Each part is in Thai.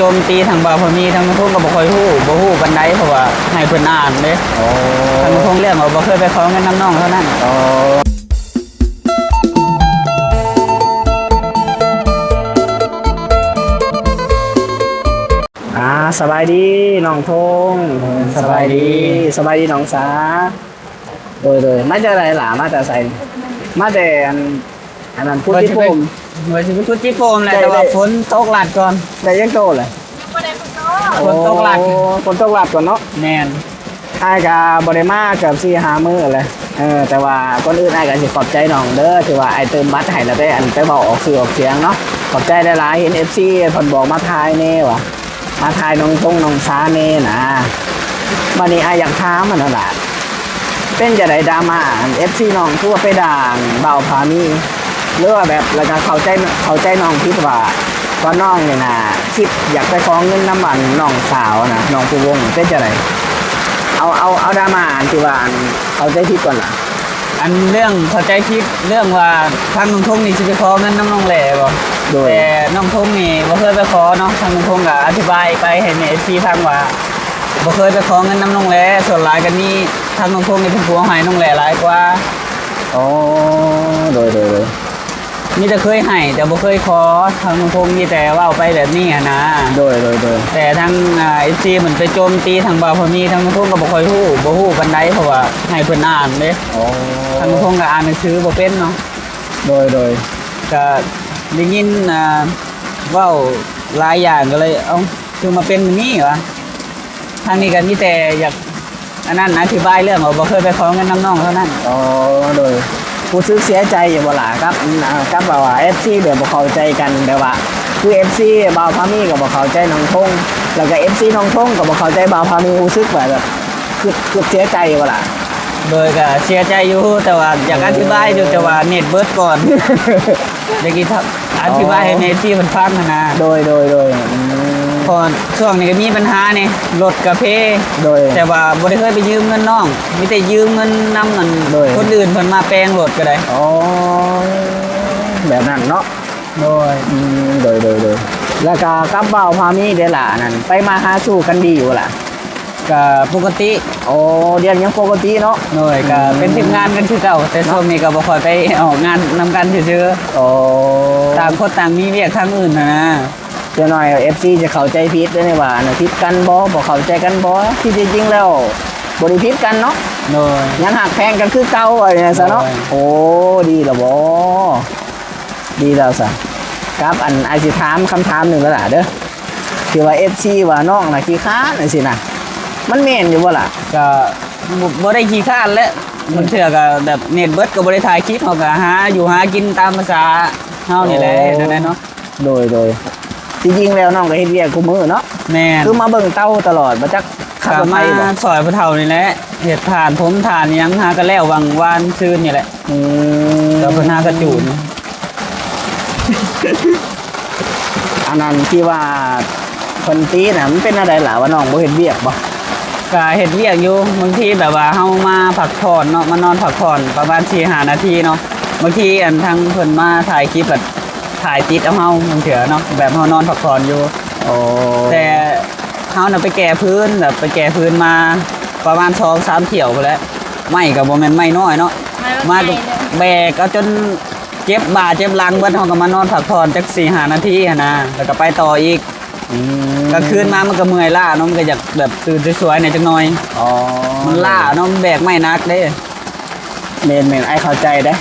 โจมตีทางบ่าวพมีทางทุ่งก็บ่ค่อยฮู้ปานใดเพราะว่าให้เพิ่นอ่านเด้ทางทุ่งเรื่องว่าบ่เคยไปขอเงินน้ำน้องเท่านั้นสบายดีน้องทงสบายดีน้องสาโดยมาจากไหนล่ะมาจากไสมาแต่อันนั้นพูดที่ผมว่าสิไปพูดที่โฟมแหละแต่ว่าฝนตกหลัดก่อนได้ยังโตเลยฝนตกหลัดก่อนเนาะแม่นอ้ายก็บ่ได้มาเกือบ4-5 มื้อเลยแต่ว่าคนอื่นอ้ายก็สิขอบใจน้องเด้อที่ว่าอ้ายเติมบัตรให้แล้วได้อันไปเว้าออกสื่อออกเสียงเนาะขอบใจหลายๆเห็น FC เพิ่นบอกมาทายแน่ว่ะมาทายน้องทงน้องสาแน่นะบัดนี้อ้ายอยากถามมันนั่นล่ะเป็นจะได้ดราม่า FC น้องทั่วไปด่างเบาพามีหรือว่าแบบแล้วก็เข้าใจน้องคิดว่าน้องเนี่ยนะคิดอยากไปขอเงินน้ำมันน้องสาวนะน้องผู้วงเป็นจะไรเอาดราม่าที่ว่าเข้าใจผิดก่อนล่ะอันเรื่องเข้าใจผิดเรื่องว่าทางน้องทงนี่สิไปขอเงินน้ำน้องแหล่บ่แต่น้องทงนี่บ่เคยไปขอเนาะทางน้องทงก็อธิบายไปให้ใน FC ฟังว่าบ่เคยไปขอเงินน้ำน้องแหล่ส่วนหลายกันนี่ทางน้องทงนี่เป็นผัวให้น้องแหล่หลายกว่าอ๋อโดยมีแต่เคยให้แต่บ่เคยขอทางพงมีแต่ว่าไปแบบนี้นะโดยแต่ทางFCมันไปโจมตีทางบ่าวพมีทางพงก็บ่ค่อยฮู้ปานใดเพราะว่าให้เพิ่นอ่านเด้ทางพงก็อ่านหนังสือบ่เป็นเนาะโดยก็ได้ยินเว้าหลายอย่างก็เลยเอ้าคือมาเป็นแบบนี้วะทางนี้ก็มีแต่อยากอันนั้นอธิบายเรื่องว่าบ่เคยไปขอเงินน้ำน้องเท่านั้นโดยผู้ซื้อเสียใจอยู่บ่ล่ะครับบ่าวว่า FC เดี๋ยวบ่เข้าใจกันแต่ว่าคือ FC บ่าวพามีก็บ่เข้าใจน้องทงแล้วก็ FC น้องทงก็บ่เข้าใจบ่าวพามีรู้สึกแบบคือเสียใจอยู่บ่ล่ะโดยก็เสียใจอยู่แต่ว่าอยากอธิบายอยู่แต่ว่าเน็ตเบิดก่อนเมื่อกี้อธิบายให้ในที่มันฟังนะโดยพอช่วงนี้ก็มีปัญหาเนี่ยรถกระเพโดยแต่ว่าบ่ได้เคยไปยืมเงินน้องมีแต่ยืมเงินนำมันคนอื่นเพิ่นมาแปลงรถก็ได้อ๋อแบบนั้นเนาะโดยแล้วก็กับบ่าวพามีเด้ล่ะนั่นไปมาหาสู่กันดีอยู่ล่ะก็ปกติโอ้เรียนยังปกติเนาะโดยก็เป็นทีมงานกันคือเก่าแต่ช่วงนี้ก็บ่ค่อยไปออกงานนำกันซื่อๆโอ้ต่างคนต่างมีเวียกทางอื่นนะเดี๋ยวหน่อย FC จะเข้าใจผิดด้วยนี่ว่าผิดกันบ่เข้าใจกันบ่ที่จริงแล้วบ่ได้ผิดกันเนาะโดยยังหักแพงกันคือเก่าอะไรเนี่ยซะเนาะโอ้ดีแล้วบ่ดีแล้วซะครับอันไอสิถามคำถามหนึ่งแล้วล่ะเด้อที่ว่า FC ว่าน้องน่ะขี้ค้านจังซี่น่ะมันแม่นอยู่บ่ล่ะก็บ่ได้ขี้ค้านแล้วมันเถื่อก็แบบเน็ตเบิดก็บ่ได้ถ่ายคลิปเฮาก็หาอยู่หากินตามภาษาเฮานี่แหละนั่นแหละเนาะโดยจริงๆแล้วน้องก็เฮ็ดเวียกคู่มือเนาะแม่นคือมาเบิ่งเต้าตลอดบ่จักขับมาซอยผู้เฒ่านี่แหละเฮ็ดทานผมทานหยังหาก็แล้ววังวานซื่นนี่แหละแล้วเพิ่นหากระจูนอันนั้นที่ว่าคนตีน่ะมันเป็นอะไรล่ะว่าน้องบ่เฮ็ดเวียกบ่ก็เฮ็ดเวียกอยู่บางทีแบบว่าเฮามาพักผ่อนเนาะมานอนพักผ่อนประมาณ 4-5 นาทีเนาะบางทีอันทางเพิ่นมาถ่ายคลิปแบบถ่ายติดเอาเฮาบางเถื่อเนาะแบบเฮานอนพักผ่อนอยู่แต่เฮาน่ะไปแก้พื้นแบบไปแก้พื้นมาประมาณ 2-3 เที่ยวไปแล้วไม่ก็บ่แม่นไม่น้อยเนาะมาแบกเอาจนเจ็บบ่าเจ็บหลังเบิดเฮาก็มานอนพักผ่อนจัก 4-5 นาทีนะแล้วก็ไปต่ออีกกลางคืนมามันก็เมื่อยล้าเนาะมันก็อยากแบบตื่นสวยๆหน่อยจังหน่อยมันล้าเนาะแบกไม่นักเด้แม่นไอ้เข้าใจเด้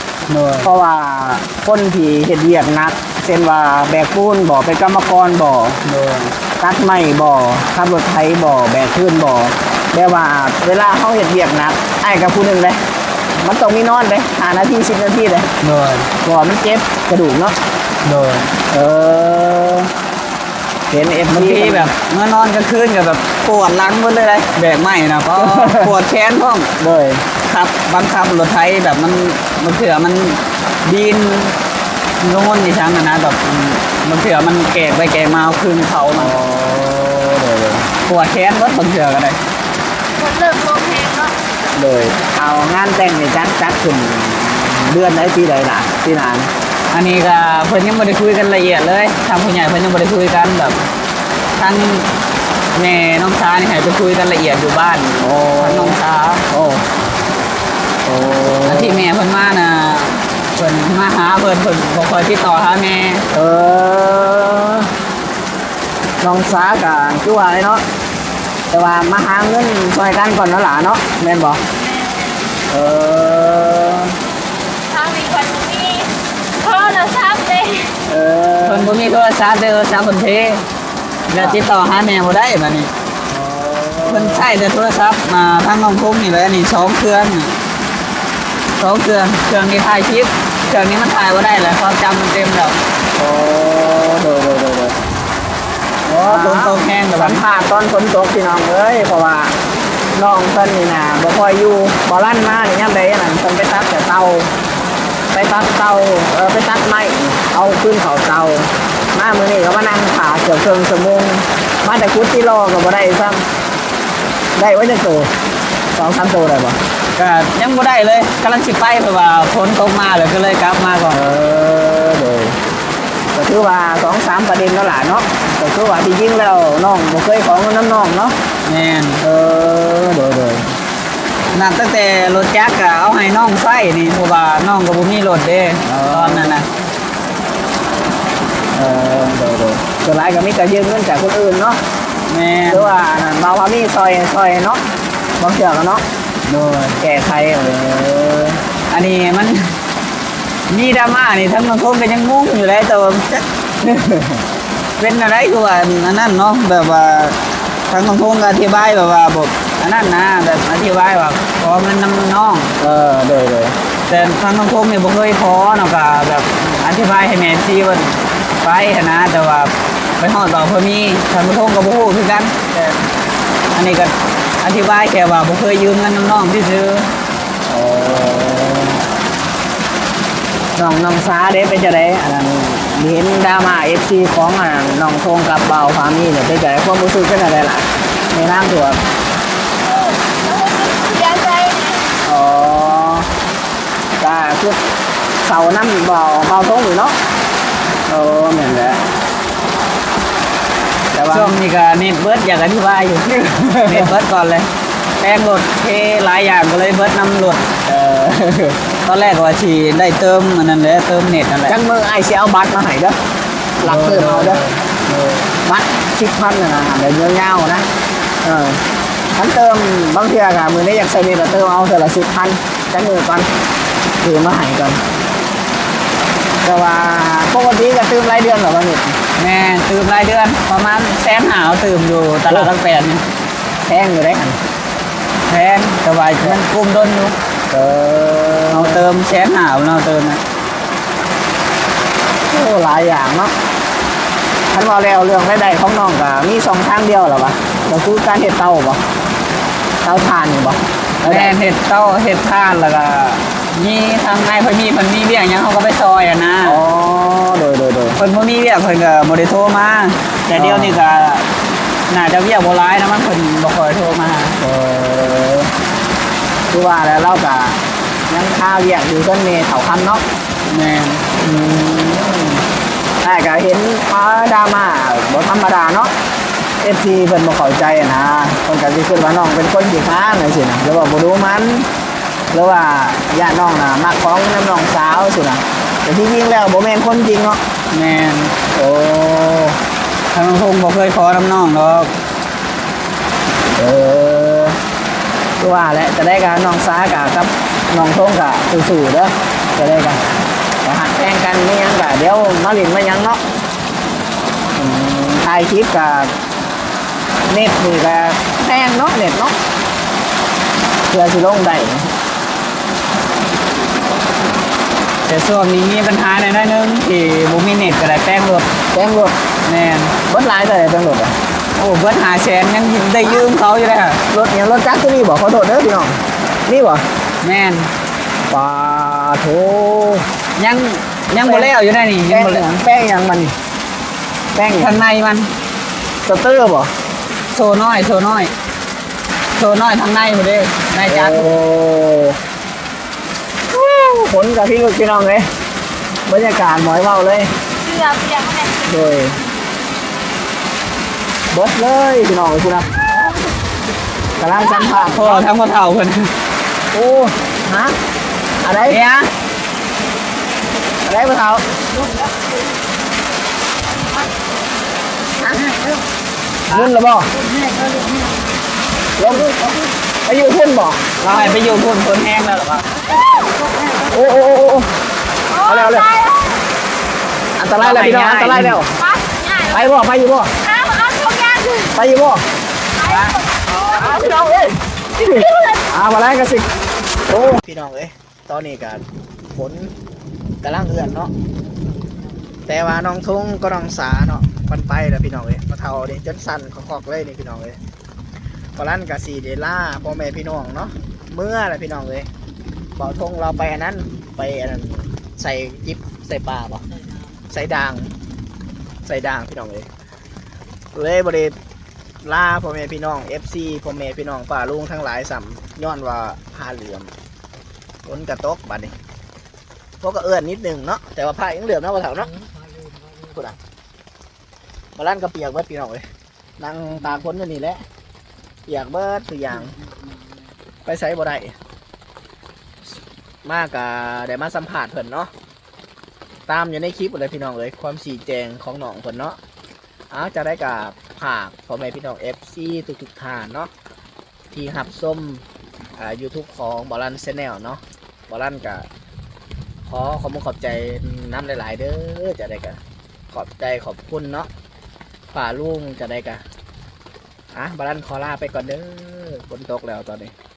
เพราะว่าคนที่เฮ็ดเวียกหนักเช่นว่าแบกปูนบ่เป็นกรรมกรบ่ตัดไม้บ่ขับรถไถบ่แบกพื้นบ่แต่ว่าเวลาเฮาเฮ็ดเวียกหนักไอ้กับผู้นึงเด้มันต้องมีนอนเด้5 นาที10 นาทีเด้บ่มันเจ็บกระดูกเนาะเห็นบางทีแบบเมื่อนอนกลางคืนก็แบบปวดหลังหมดเลยแบกไม้นะก็ปวดแขนพ้องครับบังคับรถไถแบบมันเถื่อมันดินโน่นนี่ช่างนะแบบมันเถื่อมันแกกไปแกกมาคืนเขามาปวดแขนรถบางเถื่อกันเลยคนเลิกโรงเพลงเนาะเลยเอางานแต่งในจัดขึ้นเดือนไหนปีใดล่ะปีนานอันนี้ก็เพิ่นยังไม่ได้คุยกันละเอียดเลยทางผู้ใหญ่เพิ่นยังไม่ได้คุยกันแบบ ทั้งแม่น้องช้านี่ให้ไปคุยกันละเอียดอยู่บ้าน โอ้ ทั้งน้องช้า โอ้โอ้ แล้วที่แม่เพิ่นมาน่ะเพิ่นมาหาเพิ่นบ่ค่อยติดต่อหาแม่ เออน้องสากับคือว่าเลยเนาะแต่ว่ามาหาเงินช่วยกันก่อนเนาะหล่ะเนาะแม่นบอกเออ ทางมีคนมีโทรศัพท์เลย เออ เพิ่นบ่มีโทรศัพท์เด้อโทรศัพท์เพิ่นเทแล้วติดต่อหาแม่บ่ได้บัดนี้เพิ่นใช้แต่โทรศัพท์มาทางน้องพงนี่แหละนี่2เครื่องนี่2เครื่องนี้ถ่ายคลิปเครื่องนี้มันถ่ายบ่ได้แล้วความจำมันเต็มแล้ว โอ้โดยโอ้ฝนตกแห้งแต่ สั ว่าม ภาษณ์ตอนฝนตกพี่น้องเอ้ยเพราะว่าน้องเพิ่นนี่นะบ่ค่อยอยู่บ่ลั่นมานี่ยามใดนั่นเพิ่นไปตัดแต่เตาไปตัดเตาไปตัดไม้เอาขึ้นเขาเตามามื้อนี้ก็มานั่งขาเกือบครึ่งชั่วโมงมาแต่คุดที่รอก็บ่ได้ซ้ำได้ไว้จังโต2-3ตัวได้บ่ ก็ยังบ่ได้เลยกำลังสิไปเพราะว่าฝนตกมาเลยก็เลยกลับมาก่อน โดยก็คือว่า2-3ประเด็นแล้วล่ะเนาะก็คือว่าที่จริงแล้วน้องบ่เคยขอเงินน้ำน้องเนาะ แม่น โดย นับตั้งแต่รถจักรก็เอาให้น้องใช้นี่เพราะว่าน้องก็บ่มีรถเด้ตอนนั้นน่ะ โดยส่วนหลายก็มีการยืมเงินจากคนอื่นเนาะ แม่น หรือว่านั่นบางว่ามีซอยเนาะบางเชือกเนาะ โดย แก้ไขอันนี้มันมีดราม่านี่ทั้งน้องพงก็ยังงงอยู่เลยแต่ว่าจัก เป็นอะไรคือว่าอันนั้นเนาะแบบว่าทางน้องพงก็อธิบายแบบว่าบอกอันนั้นนะแบบอธิบายว่าขอเงินนำน้อง โดย แต่ทางน้องพงเนี่ยบ่เคยขอเนาะก็แบบอธิบายให้แม่ซีว่าไปหั้นนะแต่ว่าไปฮอดต่อเพิ่นมีทางน้องพงก็บ่ฮู้คือกันแต่อันนี้ก็อธิบายแค่ว่าบ่เคยยืมเงินน้องๆซื่อ น้องซาเด้เป็นจะได้อันนั้นเห็นดราม่า FC ของอันนั้นน้องทงกับเบาฟามี่เนี่ยเป็นจะได้ความรู้สึกเป็นอะไรล่ะในร่างตัว เสียใจ อ๋อก็คือเสาน้ำเบาทงอยู่เนาะเหมือนแหละแต่ว่า ช่วงนี้ก็เน็ตเบิดอยากอธิบายอยู่ เน็ตเบิดก่อนเลยแปลงรถเทหลายอย่างก็เลยเบิดนำรถ เออ ตอนแรกว่าสิได้เติมอันนั้นแหละเติมเน็ตนั่นแหละ จังมือไอเสียเอาบัตรมาให้เด้อหลักเติมเอาเด้อบัตร10,000นะเดี๋ยวเงาๆนะฉันเติมบางเทื่อกับมือนี้อยากใส่เน็ตเติมเอาเท่าละ10,000จังมือก่อนถือมาให้ก่อนแต่ว่าปกติก็เติมรายเดือนเหรอวะเน็ต แม่เติมรายเดือนประมาณ150,000เติมอยู่ตลาดตั้งแปดนี่ แพงอยู่ได้หัน แพงแต่ว่ามันกุมดนอยู่ เออ เราเติม150,000เราเติมนะ โอ้หลายอย่างเนาะฉันว่าแล้วเรื่องใดๆของน้องก็มี2ทางเดียวเหรอวะก็คือการเฮ็ดเตาบ่เตาถ่านนี่บ่ แม่เห็ดเต้าเห็ดทานแล้วก็มีทางไงเพิ่นมีเบี้ยหยังเขาก็ไปซอยอ่ะนะ อ๋อโดย เพิ่นบ่มีเบี้ยเพิ่นก็บ่ได้โทรมาแต่เดี๋ยวนี้ก็น่าจะเบี้ยบ่หลายนะมันเพิ่นบ่ค่อยโทรมา เออคือว่าแล้วเราก็ยังค่าเวียกอยู่ต้นเมเถาคำเนาะ แม่น แต่ก็เห็นมาดราม่าบ่ธรรมดาเนาะ FC เพิ่นบ่เข้าใจอะนะเพิ่นก็สิคิดว่าน้องเป็นคนขี้ค้านจังซี่นะหรือว่าบ่รู้มันหรือว่าญาติน้องน่ะมักของน้ำน้องสาวสินะแต่ที่จริงแล้วบ่แม่นคนจริงเนาะ แม่น โอ้ ทางพงบ่เคยขอน้ำน้องดอก เออคือว่าแหละจะได้กับน้องสากะกับน้องทงกะสู้ๆเด้อจะได้กันก็หักแข่งกันไม่ยังกะเดี๋ยวมาลินไม่ยังเนาะถ่ายคลิปกับเน็ตนี่ก็แพงเนาะเน็ตเนาะเพื่อสิลงได้ แต่ช่วงนี้มีปัญหาหน่อยนึงที่บ่มีเน็ตก็ได้แป้งรถ แพงรถ แม่น เบิดหลายแต่แพงรถอะ โอ้เบิด500,000ยังได้ยืมเขาอยู่เลยค่ะ รถเนี่ยรถจักรตัวนี้บอกขอโทษเด้อพี่น้องนี่บ่ แม่น ปาโถ ยังบ่แล้วอยู่ได้นี่ยั แป้ ง ง บ่ ห แล้ว ยังแป้งหยังมันนี่แป้งหยัง ข้างในมัน สเตอร์บ่ โชว์น้อยทางในหมดเลยในจักร โอ้ผลกับพี่ลูกพี่น้องเลยบรรยากาศหมอยเว้าเลย เกือบเสียงแม่ โดย เบิดเลยพี่น้องเลยคุณนะกำลังสัมผัส พ่อทั้งพ่อเฒ่าเพิ่น โอ้ฮะอะไร เนี่ย อะไรพ่อเฒ่ามุ่นหรือบ่ลงไปอยู่พุ่นบ่ เราให้ไปอยู่พุ่นคนแห้งแล้วหรอวะ โอ้เอาเร็วอันตรายแล้วพี่น้องอันตรายแล้ว มาง่าย ไปบ่ไปอยู่บ่ เอาทุกอย่างคือ ไปอยู่บ่พี่น้องเอ้ยมาแล้วกันสิโอ้พี่น้องเอ้ยตอนนี้ก็ฝนกำลังเอื้อนเนาะแต่ว่าน้องทุ่งก็น้องสาเนาะมันไปแล้วพี่น้องเอ้ยมาเท่านี่จนสั่นขอกๆเลยนี่พี่น้องเอ้ยพอลั่นกับสีเดล่าพ่อแม่พี่น้องเนาะเมื่อไรพี่น้องเอ้ยเบาทงเราไปอันนั้นไปอันนั้นใส่จิ๊บใส่ปลาบ่ใส่ด่างพี่น้องเอ้ยเลยบริล่าพ่อแม่พี่น้อง FC พ่อแม่พี่น้องป่าลุงทั้งหลายสัมย้อนว่าผ้าเหลือมฝนกระตกบัดนี้พวกก็เอื้อนนิดนึงเนาะแต่ว่าผ้ายังเหลือมนะว่าแถวเนาะพูดอ่ะมาลั่นก็เปียกเบิดพี่น้องเลยนั่งตากฝนอยู่นี่แหละเปียกเบิดทุกอย่างไปใช้บ่ได้มากะได้มาสัมผัสเพิ่นเนาะตามอยู่ในคลิปเลยพี่น้องเลยความสีแจงของหนองเพิ่นเนาะจะได้กับผักพ่อแม่พี่น้อง FC ทุกท่านเนาะที่หับส้มYouTube ของบอลันแชนแนลเนาะบอลันกับขอขอบใจน้ำหลายๆเด้อจะได้กับขอบใจขอบคุณเนาะป่าลุงจะได้กับบอลันขอลาไปก่อนเด้อฝนตกแล้วตอนนี้